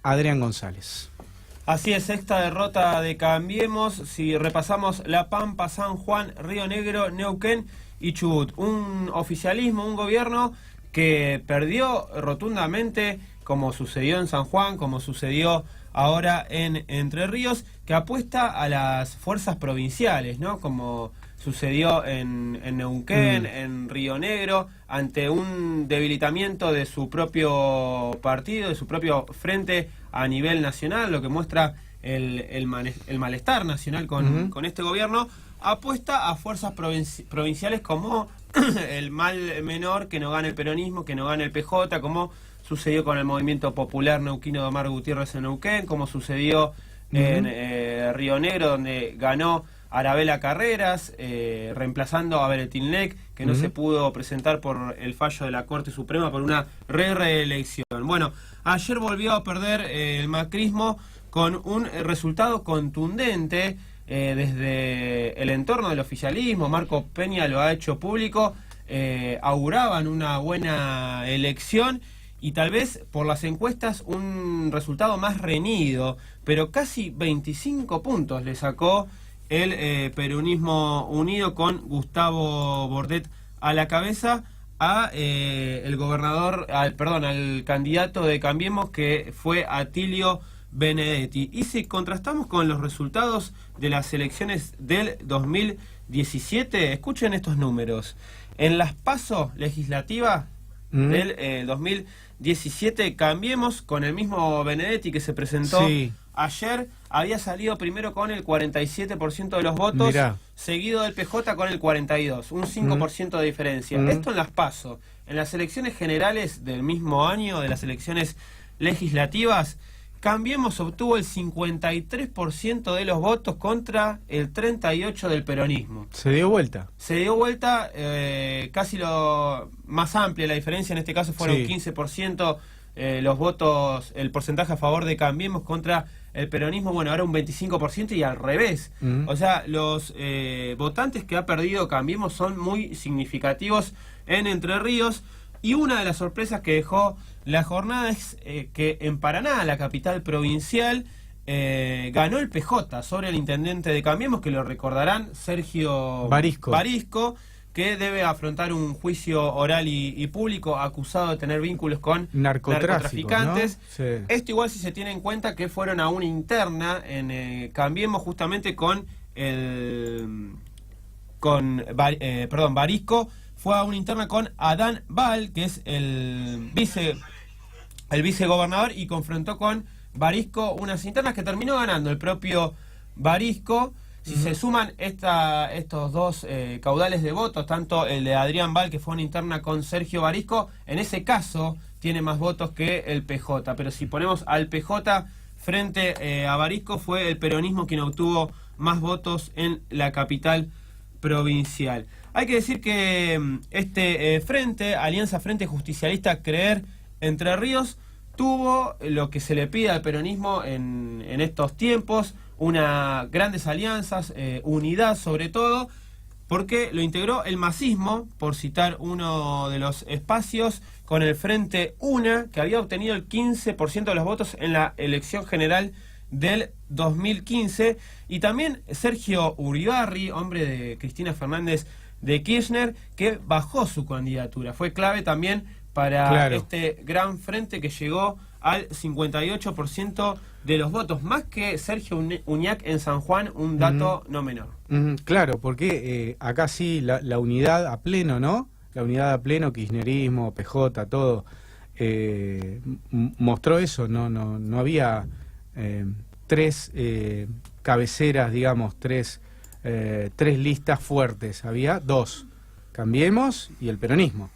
Adrián González. Así es, sexta derrota de Cambiemos. Si repasamos La Pampa, San Juan, Río Negro, Neuquén y Chubut. Un oficialismo, un gobierno que perdió rotundamente, como sucedió en San Juan, como sucedió ahora en Entre Ríos, que apuesta a las fuerzas provinciales, ¿no? Como sucedió en Neuquén, en Río Negro, ante un debilitamiento de su propio partido, de su propio frente a nivel nacional, lo que muestra el malestar nacional con este gobierno. Apuesta a fuerzas provinciales como el mal menor, que no gane el peronismo, que no gane el PJ, como sucedió con el movimiento popular neuquino de Omar Gutiérrez en Neuquén, como sucedió en Río Negro, donde ganó Arabela Carreras, reemplazando a Beretilnec, que no se pudo presentar por el fallo de la Corte Suprema por una reelección. Bueno, ayer volvió a perder el macrismo con un resultado contundente desde el entorno del oficialismo. Marco Peña lo ha hecho público, auguraban una buena elección y tal vez por las encuestas un resultado más reñido, pero casi 25 puntos le sacó el peronismo unido con Gustavo Bordet a la cabeza a al candidato de Cambiemos, que fue Atilio Benedetti. Y si contrastamos con los resultados de las elecciones del 2017, escuchen estos números. En las PASO legislativas del 2017, Cambiemos, con el mismo Benedetti que se presentó ayer, había salido primero con el 47% de los votos, seguido del PJ con el 42%, un 5% de diferencia. Esto en las PASO. En las elecciones generales del mismo año, de las elecciones legislativas, Cambiemos obtuvo el 53% de los votos contra el 38% del peronismo. Se dio vuelta. Se dio vuelta, casi lo más amplia la diferencia, en este caso fueron 15% los votos, el porcentaje a favor de Cambiemos contra el peronismo, bueno, ahora un 25% y al revés. O sea, los votantes que ha perdido Cambiemos son muy significativos en Entre Ríos. Y una de las sorpresas que dejó la jornada es que en Paraná, la capital provincial, ganó el PJ sobre el intendente de Cambiemos, que lo recordarán, Sergio Barisco, que debe afrontar un juicio oral y público, acusado de tener vínculos con narcotraficantes. ¿No? Sí. Esto igual si se tiene en cuenta que fueron a una interna en Cambiemos justamente con Barisco. Fue a una interna con Adán Val, que es el vicegobernador, y confrontó con Barisco unas internas que terminó ganando el propio Barisco. Si se suman estos dos caudales de votos, tanto el de Adrián Val, que fue una interna con Sergio Barisco, en ese caso tiene más votos que el PJ. Pero si ponemos al PJ frente a Barisco, fue el peronismo quien obtuvo más votos en la capital provincial. Hay que decir que este Alianza Frente Justicialista Creer Entre Ríos, tuvo lo que se le pide al peronismo en estos tiempos, grandes alianzas, unidad sobre todo, porque lo integró el masismo, por citar uno de los espacios, con el Frente UNA, que había obtenido el 15% de los votos en la elección general del 2015, y también Sergio Uribarri, hombre de Cristina Fernández de Kirchner, que bajó su candidatura. Fue clave también para este gran frente que llegó al 58% de los votos, más que Sergio Uñac en San Juan, un dato no menor. Claro, porque acá sí la unidad a pleno, ¿no? La unidad a pleno, kirchnerismo, PJ, todo, mostró eso, no había tres cabeceras, digamos, tres listas fuertes, había dos, Cambiemos y el peronismo,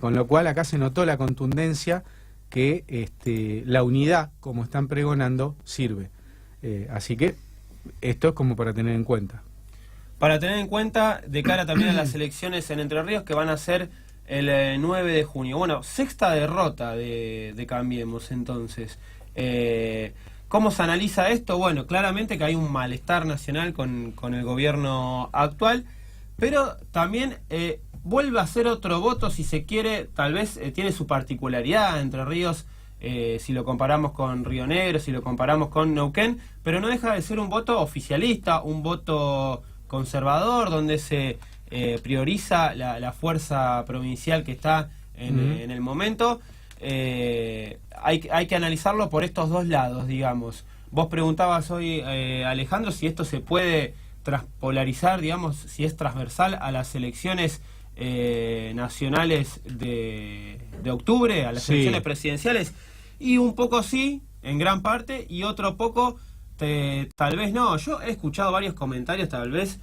con lo cual acá se notó la contundencia que la unidad, como están pregonando, sirve. Así que esto es como para tener en cuenta. Para tener en cuenta de cara también a las elecciones en Entre Ríos, que van a ser el 9 de junio. Bueno, sexta derrota de Cambiemos, entonces. ¿Cómo se analiza esto? Bueno, claramente que hay un malestar nacional con el gobierno actual, pero también vuelve a ser otro voto, si se quiere, tal vez tiene su particularidad. Entre Ríos si lo comparamos con Río Negro, si lo comparamos con Neuquén, pero no deja de ser un voto oficialista, un voto conservador, donde se prioriza la fuerza provincial que está en el momento. Hay que analizarlo por estos dos lados, digamos. Vos preguntabas hoy, Alejandro, si esto se puede transpolarizar, digamos, si es transversal a las elecciones nacionales de octubre, a las elecciones presidenciales, y un poco sí, en gran parte, y otro poco tal vez no. Yo he escuchado varios comentarios, tal vez,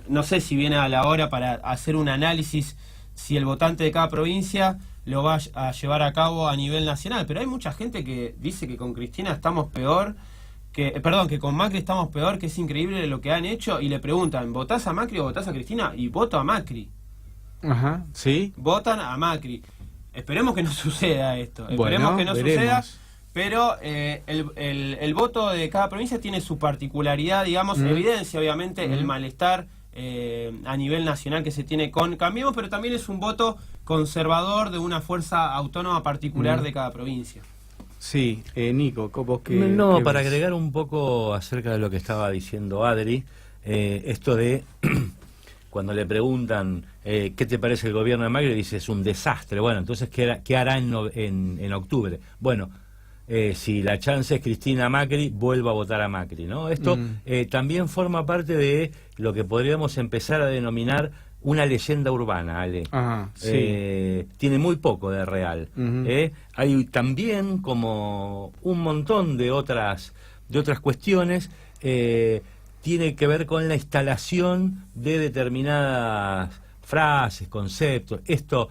no sé si viene a la hora para hacer un análisis si el votante de cada provincia lo va a llevar a cabo a nivel nacional, pero hay mucha gente que dice que con Cristina estamos peor, que con Macri estamos peor, que es increíble lo que han hecho, y le preguntan, ¿votás a Macri o votás a Cristina? Y voto a Macri. Ajá, sí. Votan a Macri. Esperemos que no suceda esto, Bueno, esperemos que no veremos. suceda, pero el voto de cada provincia tiene su particularidad, digamos, evidencia obviamente el malestar a nivel nacional que se tiene con Cambiemos, pero también es un voto conservador de una fuerza autónoma particular de cada provincia. Sí, Nico, ¿vos qué? No, qué para ves? agregar un poco acerca de lo que estaba diciendo Adri, esto de cuando le preguntan ¿qué te parece el gobierno de Macri? Dice, es un desastre. Bueno, entonces, ¿qué hará en octubre? Bueno, si la chance es Cristina Macri, vuelvo a votar a Macri, ¿no? Esto también forma parte de lo que podríamos empezar a denominar una leyenda urbana, Ale. Ajá, sí. Tiene muy poco de real. Hay también como un montón de otras cuestiones. Tiene que ver con la instalación de determinadas frases, conceptos. Esto,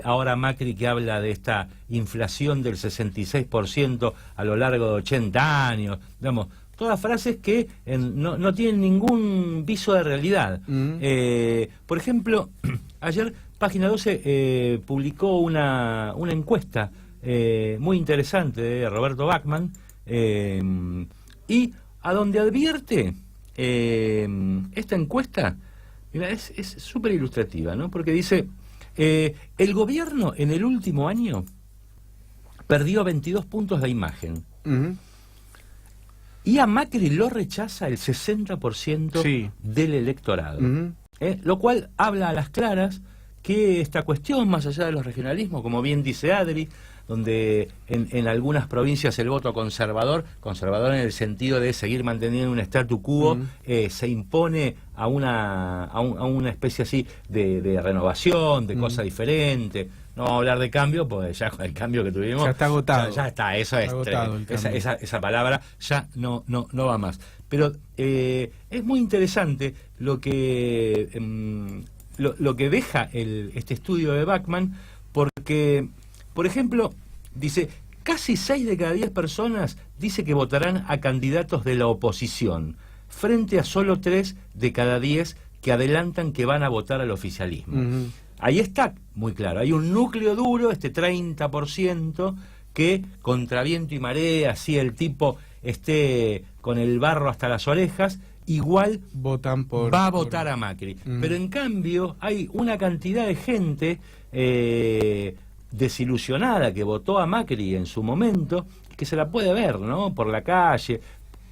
ahora Macri que habla de esta inflación del 66% a lo largo de 80 años, digamos, todas frases que no tienen ningún viso de realidad. Por ejemplo, ayer Página 12 publicó una encuesta muy interesante de Roberto Bachmann, y a donde advierte esta encuesta, mira, es súper ilustrativa, ¿no? Porque dice, el gobierno en el último año perdió 22 puntos de imagen. Y a Macri lo rechaza el 60% del electorado. Lo cual habla a las claras que esta cuestión, más allá de los regionalismos, como bien dice Adri, donde en algunas provincias el voto conservador en el sentido de seguir manteniendo un statu quo, se impone a una especie así de renovación, de cosa diferente. No vamos a hablar de cambio, pues ya con el cambio que tuvimos ya está agotado. Ya está, eso está es agotado esa palabra ya no va más. Pero es muy interesante lo que deja este estudio de Bachmann, porque, por ejemplo, dice, casi 6 de cada 10 personas dice que votarán a candidatos de la oposición, frente a solo 3 de cada 10 que adelantan que van a votar al oficialismo. Ahí está muy claro, hay un núcleo duro, este 30%, que contra viento y marea, si el tipo esté con el barro hasta las orejas, igual va a votar a Macri. Pero en cambio hay una cantidad de gente desilusionada que votó a Macri en su momento, que se la puede ver, ¿no? Por la calle,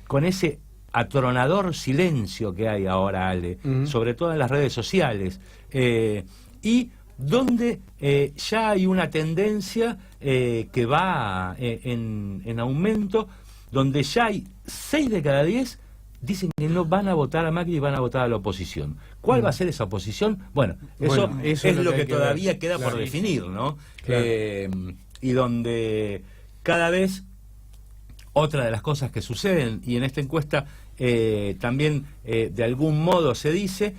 con ese atronador silencio que hay ahora, Ale, sobre todo en las redes sociales, y donde ya hay una tendencia que va en aumento, donde ya hay 6 de cada 10 dicen que no van a votar a Macri y van a votar a la oposición. ¿Cuál va a ser esa oposición? Bueno, eso es lo que todavía queda por definir, ¿no? Claro. Y donde cada vez otra de las cosas que suceden, y en esta encuesta también de algún modo se dice,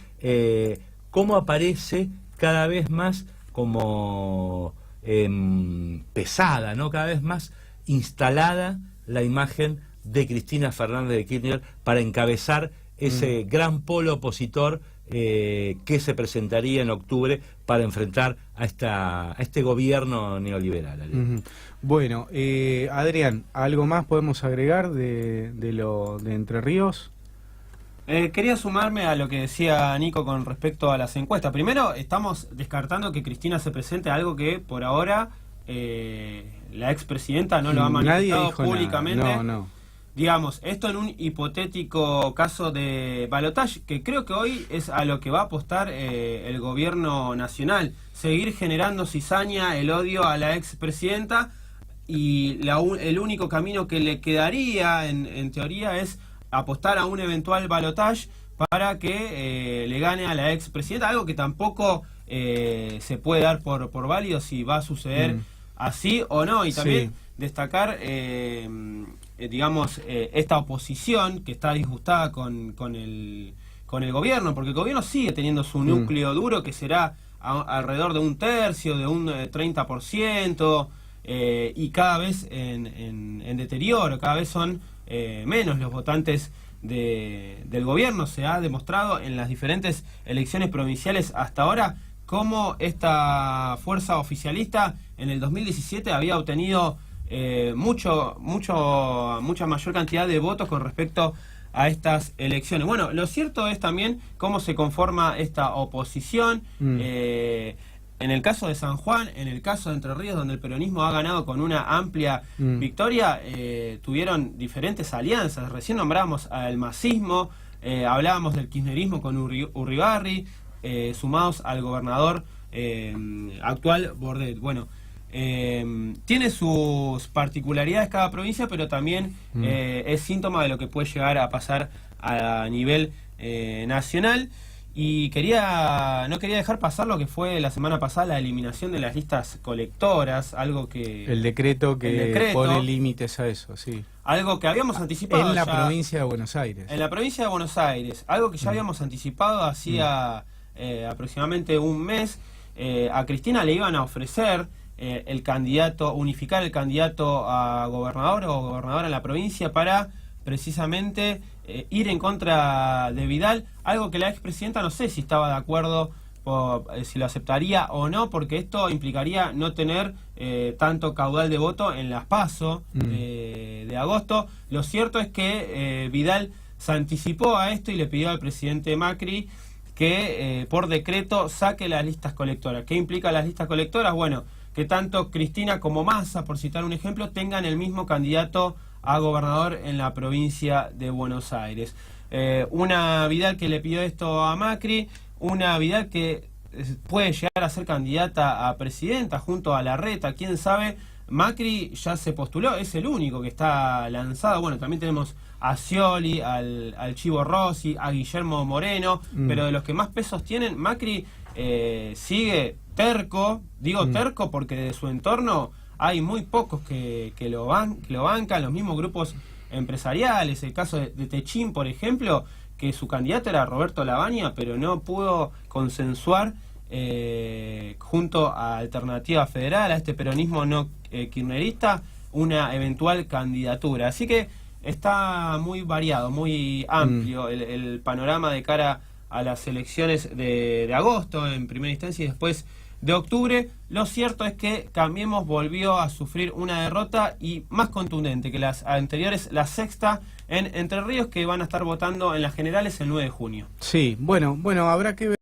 cómo aparece cada vez más como pesada, ¿no? Cada vez más instalada la imagen de Cristina Fernández de Kirchner para encabezar ese gran polo opositor que se presentaría en octubre para enfrentar a este gobierno neoliberal. Bueno, Adrián, ¿algo más podemos agregar de Entre Ríos? Quería sumarme a lo que decía Nico con respecto a las encuestas. Primero, estamos descartando que Cristina se presente a algo que por ahora la expresidenta no lo ha manifestado dijo públicamente. nada. No. Digamos, esto en un hipotético caso de balotaje, que creo que hoy es a lo que va a apostar el gobierno nacional, seguir generando cizaña, el odio a la expresidenta, y el único camino que le quedaría, en teoría, es apostar a un eventual balotaje para que le gane a la expresidenta, algo que tampoco se puede dar por válido si va a suceder así o no, y también destacar digamos, esta oposición que está disgustada con el gobierno, porque el gobierno sigue teniendo su núcleo duro, que será alrededor de un tercio, de un 30%, y cada vez en deterioro, cada vez son menos los votantes del gobierno. Se ha demostrado en las diferentes elecciones provinciales hasta ahora cómo esta fuerza oficialista en el 2017 había obtenido mucha mayor cantidad de votos con respecto a estas elecciones. Bueno, lo cierto es también cómo se conforma esta oposición. En el caso de San Juan, en el caso de Entre Ríos, donde el peronismo ha ganado con una amplia victoria, tuvieron diferentes alianzas. Recién nombrábamos al masismo, hablábamos del kirchnerismo con Urribarri, sumados al gobernador actual Bordet. Bueno, tiene sus particularidades cada provincia, pero también es síntoma de lo que puede llegar a pasar a nivel nacional. Y no quería dejar pasar lo que fue la semana pasada, la eliminación de las listas colectoras, algo que... El decreto pone límites a eso, sí. Algo que habíamos anticipado en la provincia de Buenos Aires. En la provincia de Buenos Aires, algo que ya habíamos anticipado hacía aproximadamente un mes. A Cristina le iban a ofrecer unificar el candidato a gobernador o gobernadora en la provincia para precisamente ir en contra de Vidal, algo que la expresidenta no sé si estaba de acuerdo, si lo aceptaría o no, porque esto implicaría no tener tanto caudal de voto en las PASO de agosto. Lo cierto es que Vidal se anticipó a esto y le pidió al presidente Macri que por decreto saque las listas colectoras. ¿Qué implica las listas colectoras? Bueno, que tanto Cristina como Massa, por citar un ejemplo, tengan el mismo candidato a gobernador en la provincia de Buenos Aires. Una Vidal que le pidió esto a Macri, una Vidal que puede llegar a ser candidata a presidenta junto a Larreta, quién sabe. Macri ya se postuló, es el único que está lanzado. Bueno, también tenemos a Scioli, al Chivo Rossi, a Guillermo Moreno, pero de los que más pesos tienen, Macri sigue terco, terco porque de su entorno hay muy pocos que lo bancan, los mismos grupos empresariales. El caso de Techín, por ejemplo, que su candidato era Roberto Lavagna, pero no pudo consensuar junto a Alternativa Federal, a este peronismo no kirchnerista, una eventual candidatura. Así que está muy variado, muy amplio el panorama de cara a las elecciones de agosto en primera instancia y después de octubre. Lo cierto es que Cambiemos volvió a sufrir una derrota, y más contundente que las anteriores, la sexta en Entre Ríos, que van a estar votando en las generales el 9 de junio. Sí, bueno, habrá que ver.